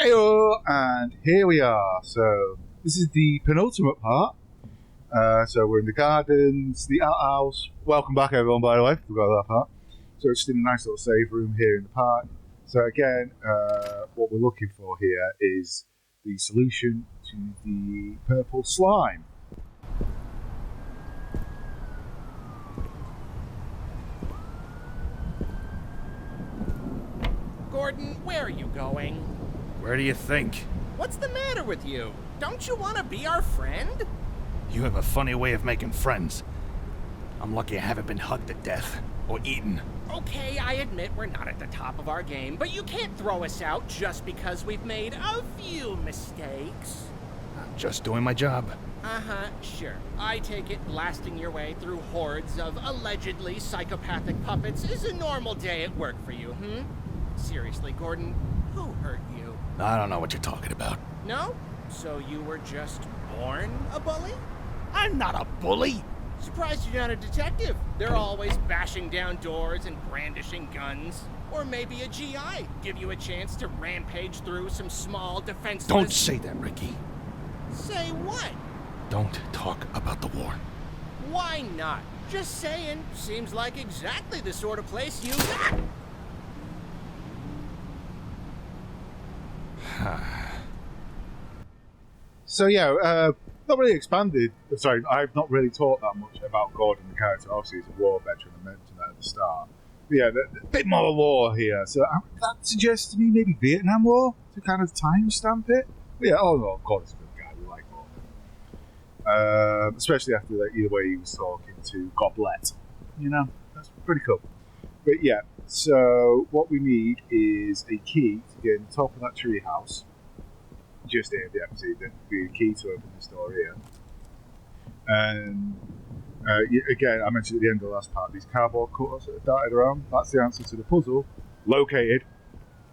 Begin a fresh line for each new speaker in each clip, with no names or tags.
Heyo, and here we are. So this is the penultimate part. So we're in the gardens, the outhouse. Welcome back, everyone. By the way, forgot that part. So it's just in a nice little save room here in the park. So again, what we're looking for here is the solution to the purple slime.
Gordon, where are you going?
Where do you think?
What's the matter with you? Don't you want to be our friend?
You have a funny way of making friends. I'm lucky I haven't been hugged to death or eaten.
Okay, I admit we're not at the top of our game, but you can't throw us out just because we've made a few mistakes.
I'm just doing my job.
Uh-huh, sure. I take it blasting your way through hordes of allegedly psychopathic puppets is a normal day at work for you, Seriously, Gordon, who hurt you?
I don't know what you're talking about.
No? So you were just born a bully?
I'm not a bully!
Surprised you're not a detective. They're always bashing down doors and brandishing guns. Or maybe a GI. Give you a chance to rampage through some small defenseless...
Don't say that, Ricky.
Say what?
Don't talk about the war.
Why not? Just saying. Seems like exactly the sort of place you...
So yeah, not really expanded. Sorry, I've not really talked that much about Gordon the character. Obviously, he's a war veteran. I mentioned that at the start. But yeah, a bit more lore here. So that suggests to me maybe Vietnam War to kind of timestamp it. But yeah, of course, he's a good guy. We like Gordon, especially after the way he was talking to Goblet. You know, that's pretty cool. But yeah, so what we need is a key to get in the top of that tree house. Just here, the episode, that would be a key to open this door here. And again, I mentioned at the end of the last part, these cardboard cutters that are darted around. That's the answer to the puzzle, located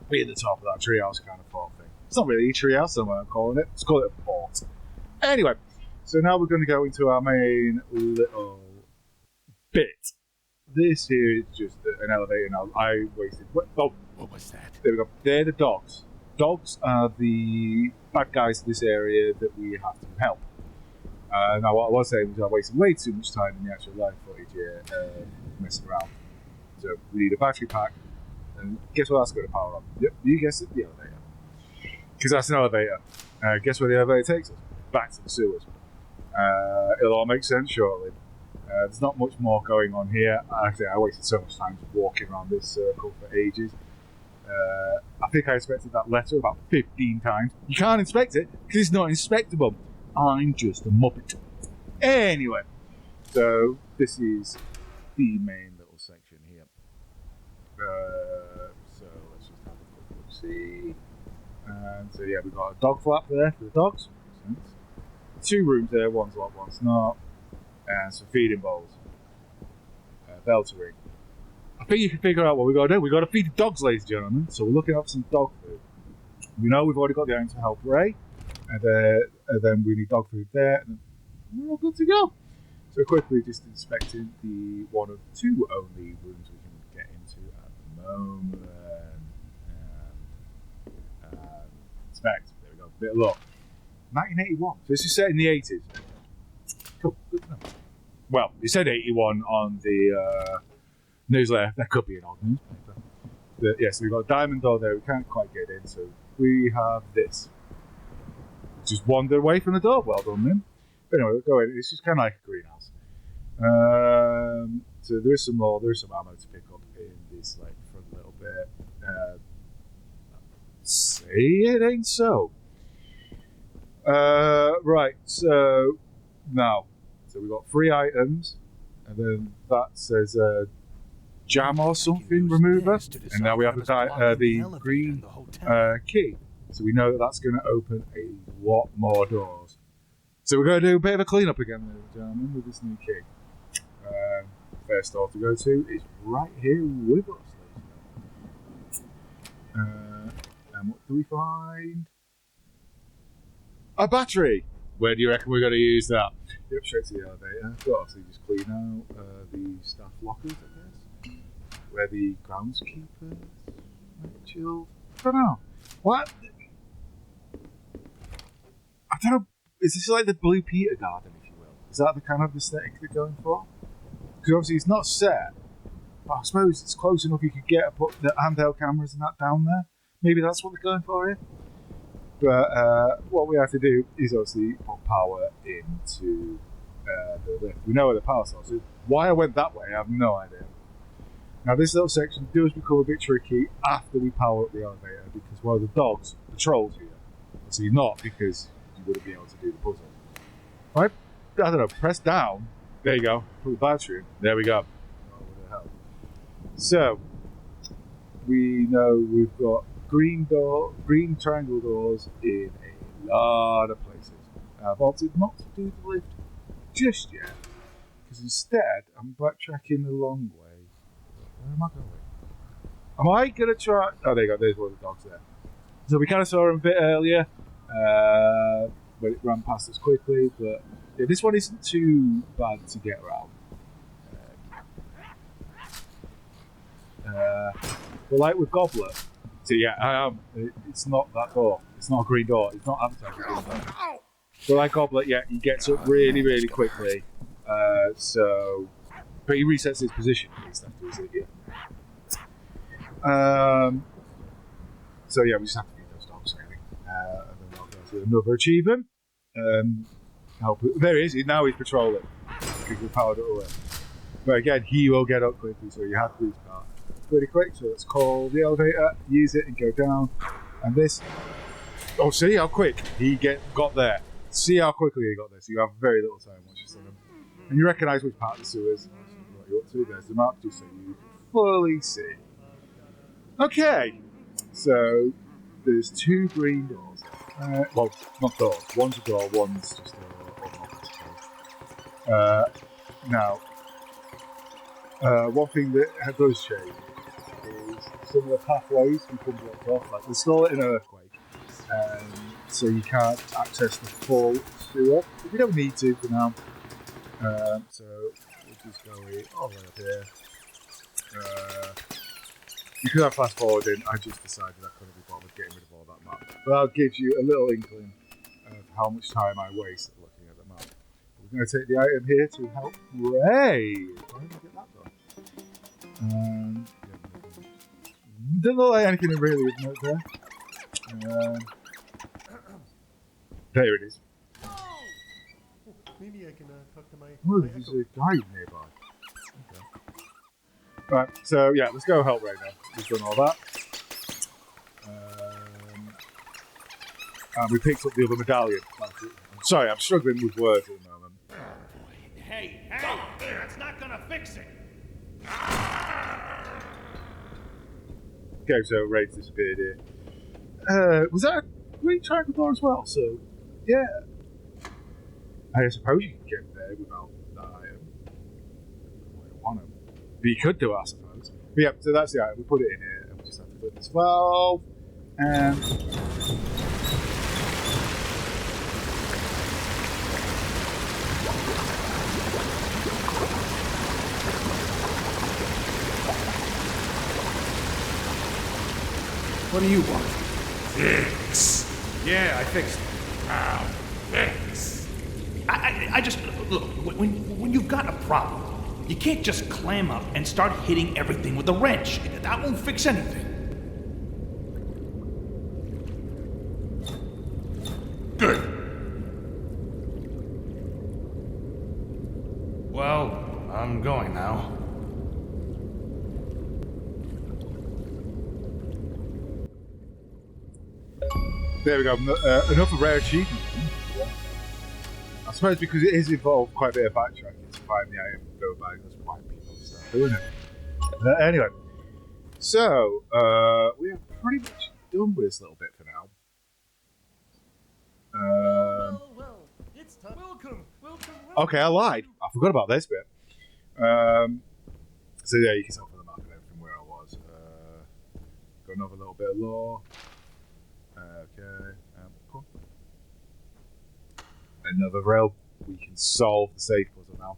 in the top of that treehouse kind of fort thing. It's not really a treehouse, that's what I'm calling it. Let's call it a fort. Anyway, so now we're going to go into our main little bit. This here is just an elevator. Now I wasted.
What was that?
There we go. They're the dogs. Dogs are the bad guys in this area that we have to help. Now, what I was saying was I wasted way too much time in the actual live footage here messing around. So we need a battery pack, and guess what that's going to power on? Yep, you guessed it, the elevator. Because that's an elevator. Guess where the elevator takes us? Back to the sewers. It'll all make sense shortly. There's not much more going on here. Actually, I wasted so much time just walking around this circle for ages. I think I inspected that letter about 15 times. You can't inspect it because it's not inspectable. I'm just a muppet. Anyway, so this is the main little section here. So let's just have a quick look, see. And so yeah, we've got a dog flap there for the dogs. Makes sense. 2 rooms there, one's locked, one's not. And some feeding bowls. Bell to ring. I think you can figure out what we've got to do. We've got to feed the dogs, ladies and gentlemen. So we're looking up some dog food. We know we've already got the item to help Ray. And then we need dog food there. And we're all good to go. So quickly just inspecting the one of 2 only rooms we can get into at the moment. Inspect. There we go. Bit of luck. 1981. So this is set in the 80s. Cool. Good to know. Well, it said 81 on the... newsletter. That could be an old newspaper. But yeah, so we've got a diamond door there. We can't quite get in, so we have this. Just wandered away from the door. Well done, then. But anyway, we'll go in. It's just kind of like a greenhouse. So there is some more. There is some ammo to pick up in this like front little bit. Say it ain't so. Right. So now, so we've got 3 items, and then that says. Jam or something remover, and now we have the green key, so we know that that's going to open a lot more doors. So we're going to do a bit of a clean up again, ladies and gentlemen, with this new key. First door to go to is right here with us, ladies and gentlemen. And what do we find? A battery. Where do you reckon we're going to use that? Yep, straight to the elevator. So obviously just clean out the staff lockers, I guess. Where the groundskeepers might chill. I don't know. What? I don't know. Is this like the Blue Peter Garden, if you will? Is that the kind of aesthetic they're going for? Because obviously it's not set. But I suppose it's close enough you could put the handheld cameras and that down there. Maybe that's what they're going for here. But what we have to do is obviously put power into the lift. We know where the power source is. Why I went that way, I have no idea. Now this little section does become a bit tricky after we power up the elevator because one of the dogs patrols here. So you're not, because you wouldn't be able to do the puzzle. Right? I don't know, press down. There you go. Put the battery in. There we go. Oh, what the hell. So we know we've got green triangle doors in a lot of places. I've opted not to do the lift just yet, because instead I'm backtracking a long way. Where am I going? Am I going to try? Oh, there you go. There's one of the dogs there. So we kind of saw him a bit earlier, but it ran past us quickly. But yeah, this one isn't too bad to get around. But like with Goblet, so yeah, I am. It's not that door. It's not a green door. It's not advertised as a green door. But like Goblet, yeah, he gets up really, really quickly. But he resets his position at least after he's here. So yeah, we just have to beat those dogs, I think. And then we'll go to another achievement. There he is. Now he's patrolling because we powered it away. But again, he will get up quickly, so you have to do this part pretty quick. So let's call the elevator, use it, and go down. And this. Oh, see how quick he got there. See how quickly he got there. So you have very little time once you've done him. And you recognise which part of the sewers you're up to. There's the map, just so you can fully see. Okay, so there's two green doors. Well, not doors. One's a door, one's just a knob. Now, one thing that does change is some of the pathways become blocked off. Like, there's still an earthquake, so you can't access the full sewer. But you don't need to for now. So we'll just go all the way up here. Because I'm fast forwarding, I just decided I couldn't be bothered getting rid of all that map. But that'll give you a little inkling of how much time I waste looking at the map. We're going to take the item here to help Ray. Why did I get that done? Didn't look like anything really was out there. There it is.
Maybe I can talk to my.
Oh, there's a guy nearby. Okay. Right, so yeah, let's go help Ray now. We've done all that. And we picked up the other medallion. I'm sorry, I'm struggling with words at the moment.
Hey, that's not gonna fix it.
Okay, so Ray's disappeared here. Was that a green triangle door as well? So, yeah. I suppose you can get there without that item. I don't want to. But you could do it, I suppose. But yeah, so that's the item. We put it in here, and we just have to flip this valve. And
What do you want?
Fix.
Yeah, I fixed it.
Now, fix.
I just look when you've got a problem, you can't just clam up and start hitting everything with a wrench. That won't fix anything.
Good.
Well, I'm going now.
there we go. Another rare achievement. I suppose because it is involved quite a bit of backtracking to find the item and go back. That's why people start doing it. Anyway, so we are pretty much done with this little bit for now.
Well, it's time. Welcome.
Okay, I lied. I forgot about this bit. So yeah, you can tell from the map and everything where I was. Got another little bit of lore. Okay, cool. Another rail. We can solve the safe puzzle now.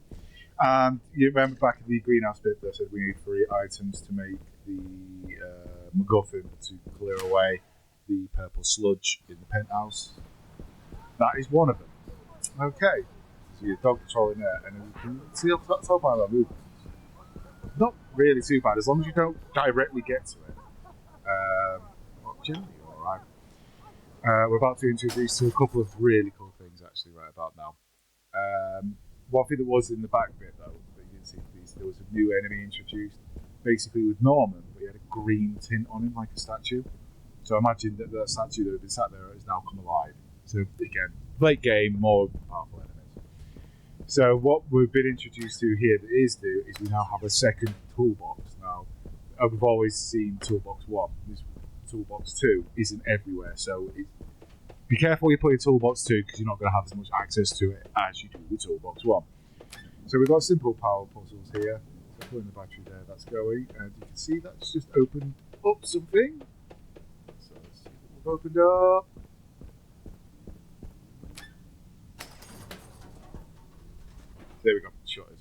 And you remember back in the greenhouse bit that I said we need 3 items to make the MacGuffin to clear away the purple sludge in the penthouse. That is one of them. Okay. So your dog patrolling there, and then you can see up top by our movements. Not really too bad, as long as you don't directly get to it. Generally alright. We're about to introduce to a couple of really cool things actually right about now. One thing that was in the back bit though, that you didn't see, there was a new enemy introduced, basically with Norman, but he had a green tint on him like a statue. So imagine that the statue that had been sat there has now come alive. So again, late game, more powerful enemies. So what we've been introduced to here that is new is we now have a second toolbox. Now, we've always seen toolbox 1. This toolbox 2 isn't everywhere, so be careful you put in toolbox 2 because you're not going to have as much access to it as you do with toolbox 1. So we've got simple power puzzles here. So putting the battery there, that's going, and you can see that's just opened up something. So let's see what we've opened up. There we go, shutters.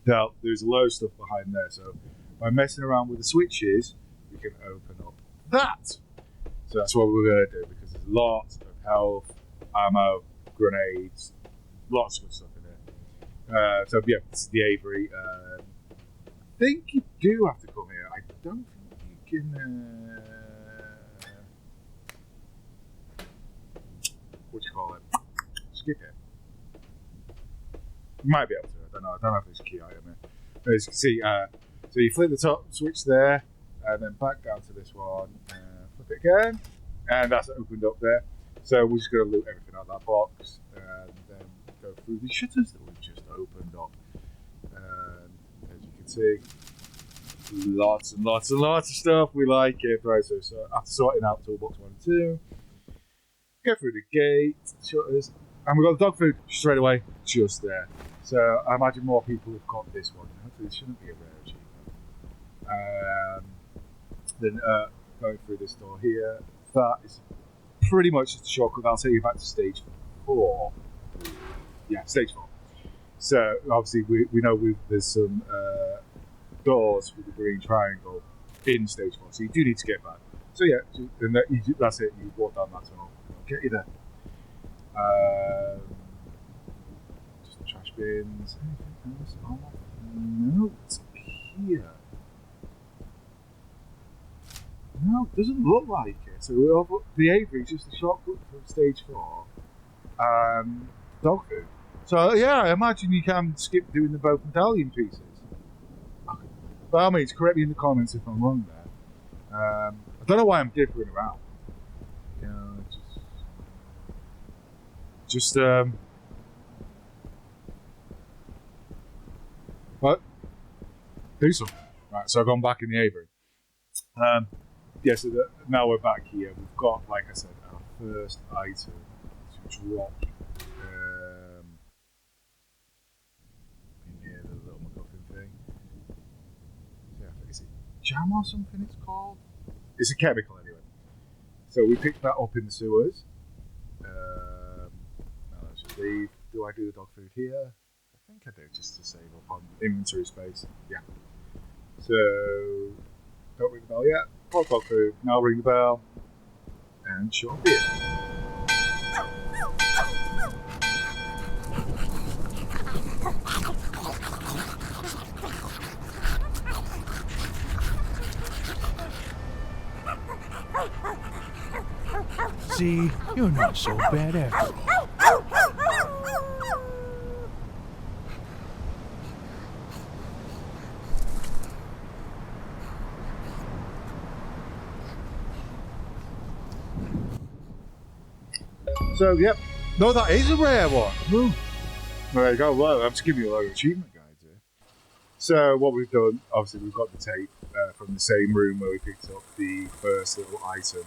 Now, there's a load of stuff behind there, so by messing around with the switches, we can open up that. So that's what we're going to do, because there's lots of health, ammo, grenades, lots of good stuff in there. So yeah, this is the Avery. I think you do have to come here. I don't think you can... what do you call it? Skip it. You might be able to. I don't know. I don't have this key item here. But as you can see, so you flip the top switch there, and then back down to this one, flip it again, and that's opened up there. So we're just going to loot everything out of that box, and then go through the shutters that we've just opened up. And as you can see, lots and lots and lots of stuff. We like it, right? So after sorting out toolbox 1 and 2, go through the gate, shutters, and we've got the dog food straight away, just there. So I imagine more people have got this one. Hopefully it shouldn't be a rare achievement. Then going through this door here, that is pretty much just a shortcut. I'll take you back to stage 4. Yeah, stage 4. So obviously we know there's some doors with the green triangle in stage 4, so you do need to get back. So yeah, and that's it. You walk down that tunnel. I'll get you there. Just the trash bins. Anything else? Note here. No, it doesn't look like it. So the Avery is just a shortcut from stage 4. Dog food. So yeah, I imagine you can skip doing the both medallion pieces. By all means, correct me in the comments if I'm wrong there. I don't know why I'm differing around. You know, what? Do something. Right, so I've gone back in the Avery. Yeah, so now we're back here. We've got, like I said, our first item to drop in here, the little MacGuffin thing. So yeah, is it jam or something it's called? It's a chemical anyway. So we picked that up in the sewers. Now let's just leave. Do I do the dog food here? I think I do, just to save up on inventory space. Yeah. So, don't ring the bell yet. Dog food. Now ring the bell. And short beer.
See, you're not so bad after all.
So, yep. No, that is a rare one. Ooh. There you go. Well, I'm just giving you a lot of achievement guides here. So, what we've done, obviously, we've got the tape from the same room where we picked up the first little item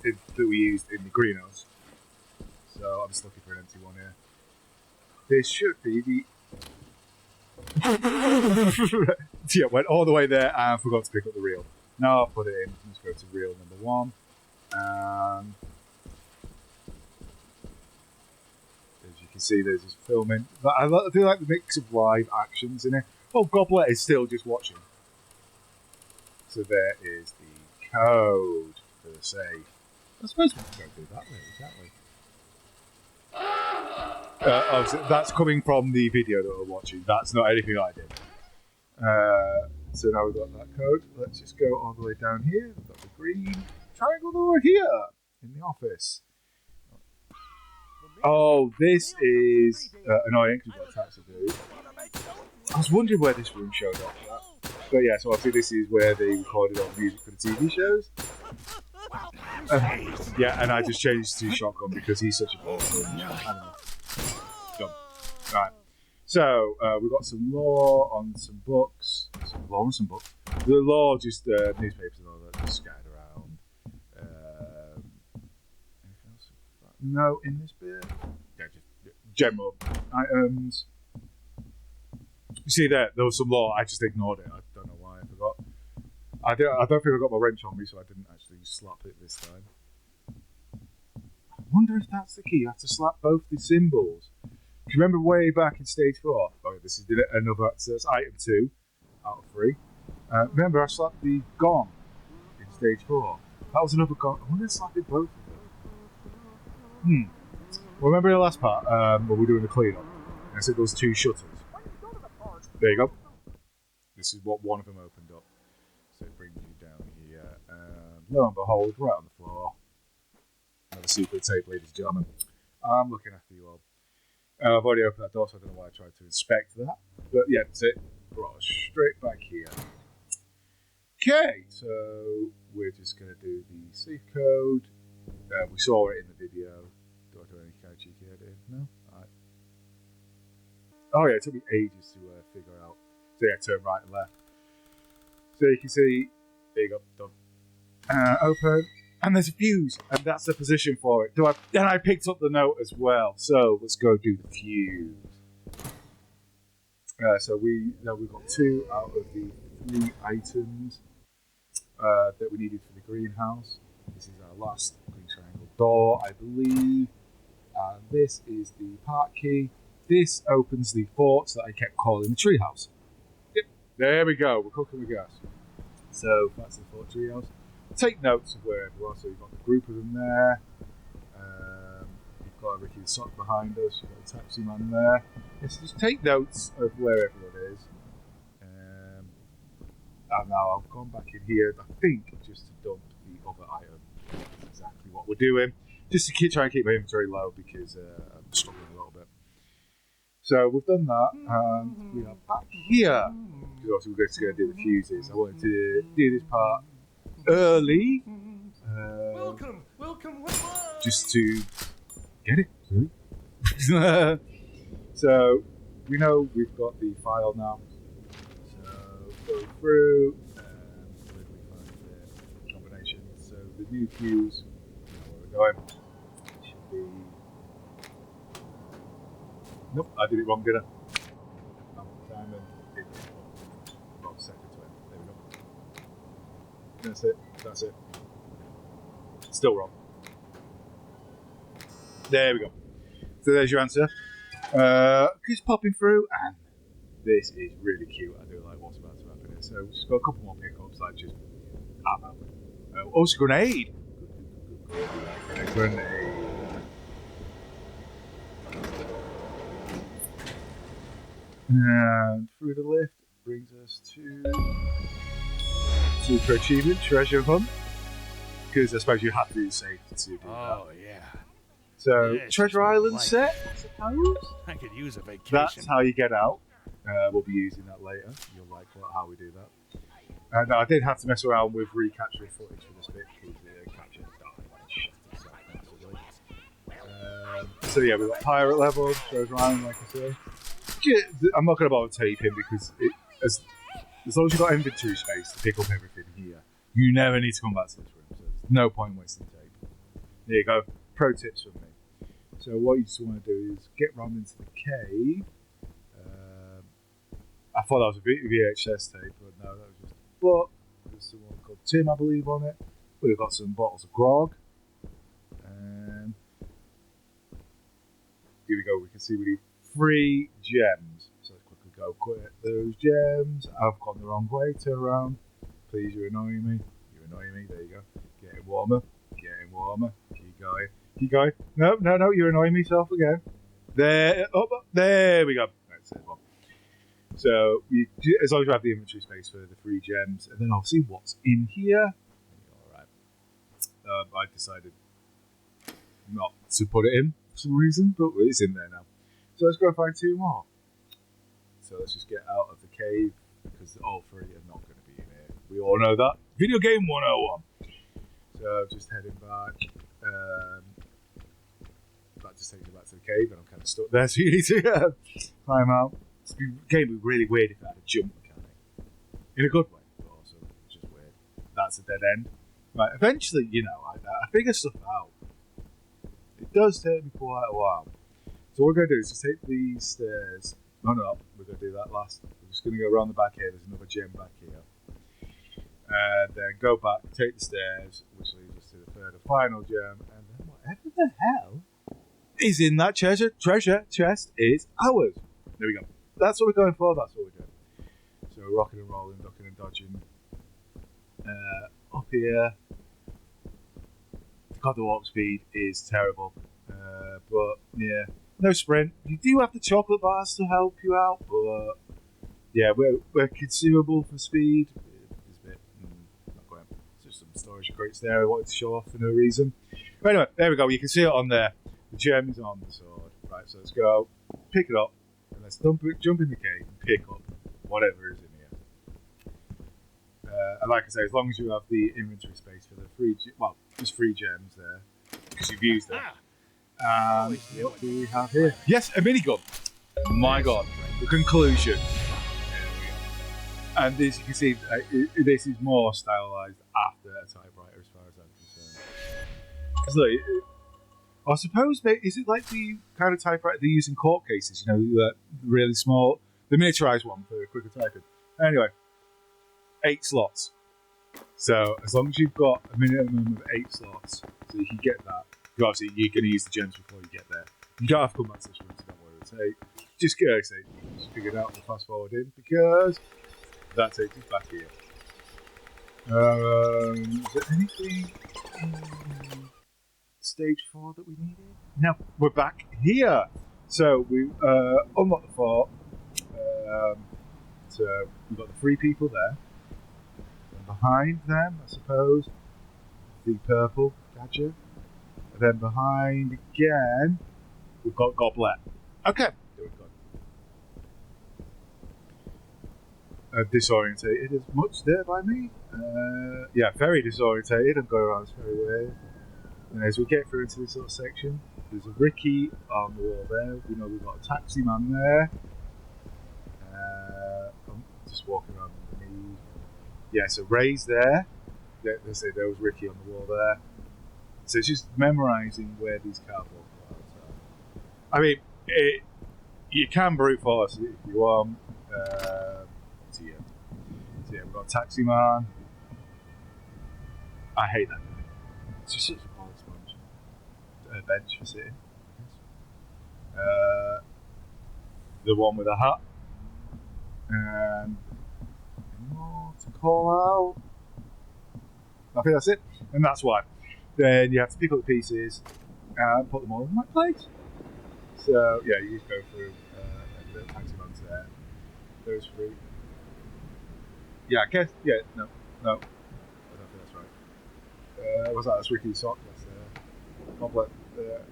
that we used in the greenhouse. So, I'm just looking for an empty one here. This should be the... yeah, went all the way there and forgot to pick up the reel. Now I'll put it in. Let's go to reel number 1. As you can see, there's this filming. I do like the mix of live actions in it. Oh, Goblet is still just watching. So there is the code for the safe. I suppose we can go do that way, exactly. Obviously, that's coming from the video that we're watching. That's not anything I did. So now we've got that code. Let's just go all the way down here. We've got the green triangle over here in the office. Oh, this is annoying because we've got tasks to do. I was wondering where this room showed up. But yeah, so obviously this is where they recorded all the music for the TV shows. Yeah, and I just changed to shotgun because he's such a awesome animal. Done. Right. So we've got some lore on some books. Some lore on some books. The lore, just newspapers and all that, just scattered around. Anything else? No, in this bit. Yeah, just general items. You see there was some lore. I just ignored it. I don't know why I forgot. I don't think I got my wrench on me, so I didn't actually slap it this time. I wonder if that's the key. You have to slap both the symbols. Do you remember way back in stage 4? Oh, this is another. So it's item 2 out of 3. Remember, I slapped the gong in stage 4. That was another gong. I wonder if I slapped both of them. Well, remember the last part where we're doing the cleanup? And I said there was 2 shutters. There you go. This is what one of them opened up. So it brings you down here. Lo and behold, right on the floor. Another secret tape, ladies and gentlemen. I'm looking after you all. I've already opened that door, so I don't know why I tried to inspect that. But yeah, that's it. Brought us straight back here. Okay, so we're just going to do the safe code. We saw it in the video. Do I do any kind of cheeky idea? No? Alright. Oh yeah, it took me ages to figure out. So yeah, turn right and left. So you can see, there you go, done. Open, and there's a fuse, and that's the position for it. Then I picked up the note as well. So let's go do the fuse. So we've got 2 out of the 3 items that we needed for the greenhouse. This is our last green triangle door, I believe. And this is the part key. This opens the forts that I kept calling the treehouse. Yep, there we go. We're cooking with gas. So that's the fort treehouse. Take notes of where everyone. So you've got the group of them there. You've got Ricky the sock behind us. You've got the taxi man there. Yes, so just take notes of where everyone is. And now I've gone back in here, I think, just to dump the other item. That's exactly what we're doing. Just to try and keep my inventory low because I'm struggling a little bit. So we've done that, and we are back here. Because obviously we're just going to do the fuses. I wanted to do this part early.
Welcome.
Just to get it, really. So we know we've got the file now. So go through and where do we find the combination? So the new fuse, where we're going, should be. Nope, I did it wrong, didn't I? Diamond. Wrong second to end. There we go. That's it. Still wrong. There we go. So there's your answer. Just popping through, and this is really cute. I do like what's about to happen here. So we've just got a couple more pickups, like just ammo. Oh, it's a grenade. A grenade. And through the lift brings us to super achievement, treasure hunt. Because I suppose you have to do safe to do that.
Oh, yeah.
So,
Yes,
Treasure
I
Island
like
set, I suppose?
I could use a vacation.
That's how you get out. We'll be using that later. You'll like how we do that. And I did have to mess around with recapturing footage for this bit because the capture died and shut itself massively. So yeah, we've got pirate level, Treasure Island, like I say. I'm not going to bother taping because as long as you've got inventory space to pick up everything here, you never need to come back to this room. So there's no point wasting tape. There you go. Pro tips from me. So what you just want to do is get round into the cave. I thought that was a VHS tape, but no, that was just a book. There's someone called Tim, I believe, on it. We've got some bottles of grog. And here we go. We can see we need 3 gems. So let's quickly go quit those gems. I've gone the wrong way. Turn around. Please, you're annoying me. You're annoying me. There you go. Getting warmer. armor. Keep going. Keep going. No, no, no, you're annoying me yourself again. There, there we go. That's it. So, as long as you have the inventory space for the 3 gems, and then obviously what's in here. Alright. I decided not to put it in for some reason, but it's in there now. So let's go find 2 more. So let's just get out of the cave, because all 3 are not going to be in here. We all know that. Video game 101. So just heading back. That just takes you back to the cave, and I'm kind of stuck there, so you need to climb out. This game would be really weird if it had a jump mechanic. In a good way, but also just weird. That's a dead end. Right, eventually, you know, I figure stuff out. It does take me quite a while. So what we're going to do is just take these stairs. No, we're going to do that last. We're just going to go around the back here. There's another gem back here. And then go back, take the stairs, which leads us to the 3rd and final gem. And then whatever the hell is in that treasure chest is ours. There we go. That's what we're going for. That's what we're doing. So rocking and rolling, ducking and dodging. Up here. God, the warp speed is terrible. But yeah, no sprint. You do have the chocolate bars to help you out, but yeah, we're consumable for speed. It's a bit not quite. Just some storage crates there I wanted to show off for no reason. But anyway, there we go. You can see it on there. The gem is on the sword. Right, so let's go pick it up and let's jump in the cave and pick up whatever is in here. And like I say, as long as you have the inventory space for the 3, there's 3 gems there because you've used them. What do we have here? Yes, a minigun. My God, the conclusion. And this, you can see, this is more stylized after a typewriter, as far as I'm concerned. Because look, I suppose, is it like the kind of typewriter they use in court cases? You know, the really small, the miniaturized one for quicker typing. Anyway, 8 slots. So as long as you've got a minimum of 8 slots, so you can get that. Obviously, you're going to use the gems before you get there. You don't have to come back to this room to know what it'll take. Just figure it out and fast forward in because that takes us back here. Is there anything in stage 4 that we needed? No, we're back here. So we unlocked the fort. So we've got the 3 people there. And behind them, I suppose, the purple gadget. And then behind again, we've got Goblet. Okay. There we go. Disorientated as much there by me. Yeah, very disorientated. I'm going around this very way. And as we get through into this little section, there's a Ricky on the wall there. We know we've got a taxi man there. I'm just walking around underneath. Yeah, so Ray's there. There was Ricky on the wall there. So it's just memorising where these cardboard cards are. I mean, you can brute force it if you want. So yeah, we've got Taxi Man. I hate that guy. It's just such a ball sponge. Bench for sitting. The one with a hat. And more to call out. I think that's it. And that's why. Then you have to pick up the pieces and put them all in the right place. So yeah, you just go through the taxi man's there. Those 3. Yeah, I guess. Yeah, no. I don't think that's right. Was that? That's Ricky's sock. That's Goblet there.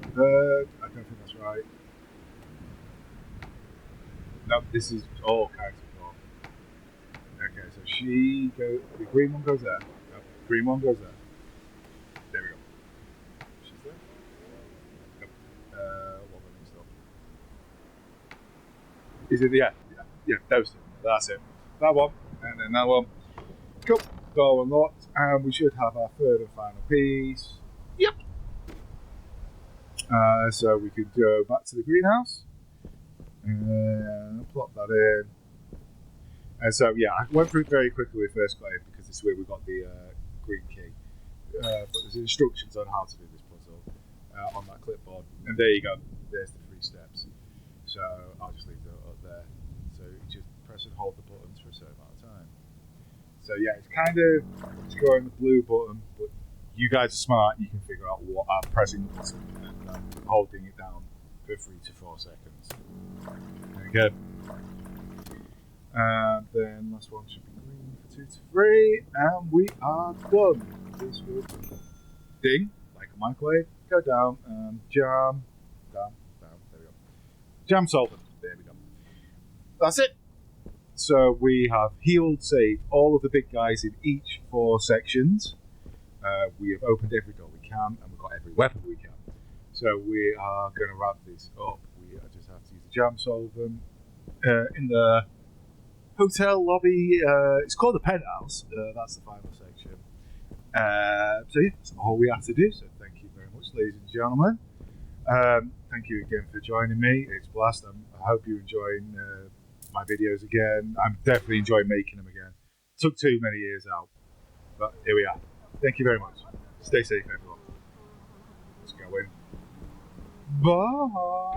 I don't think that's right. No, this is all kinds of wrong. Okay, so the green one goes there. No, the green one goes there. There we go. She's there. Yep. What have I mixed up? Is it? Yeah, those 2. That's it. That one, and then that one. Cool. Door unlocked, and we should have our 3rd and final piece. Yep. So we could go back to the greenhouse and plop that in. And so yeah, I went through it very quickly when we first got in because this is where we got the green key. But there's instructions on how to do this puzzle on that clipboard. And there you go. There's the 3 steps. So I'll just leave that up there. So you just press and hold the buttons for a certain amount of time. So yeah, it's kind of scoring the blue button, but you guys are smart. You can figure out what I'm pressing the button and holding it down for 3 to 4 seconds. Okay. And then last one should be green for 2 to 3, and we are done. This will ding like a microwave. Go down and jam, down. There we go. Jam solvent. There we go. That's it. So we have healed, saved all of the big guys in each 4 sections. We have opened every door we can, and we've got every weapon we can. So we are going to wrap this up. We just have to use the jam solvent in the hotel lobby. It's called the penthouse. That's the final section. So yeah, that's all we have to do. So thank you very much, ladies and gentlemen. Thank you again for joining me. It's a blast. I hope you're enjoying my videos again. I'm definitely enjoying making them again. Took too many years out, but here we are. Thank you very much. Stay safe, everyone. Let's go in. Bye.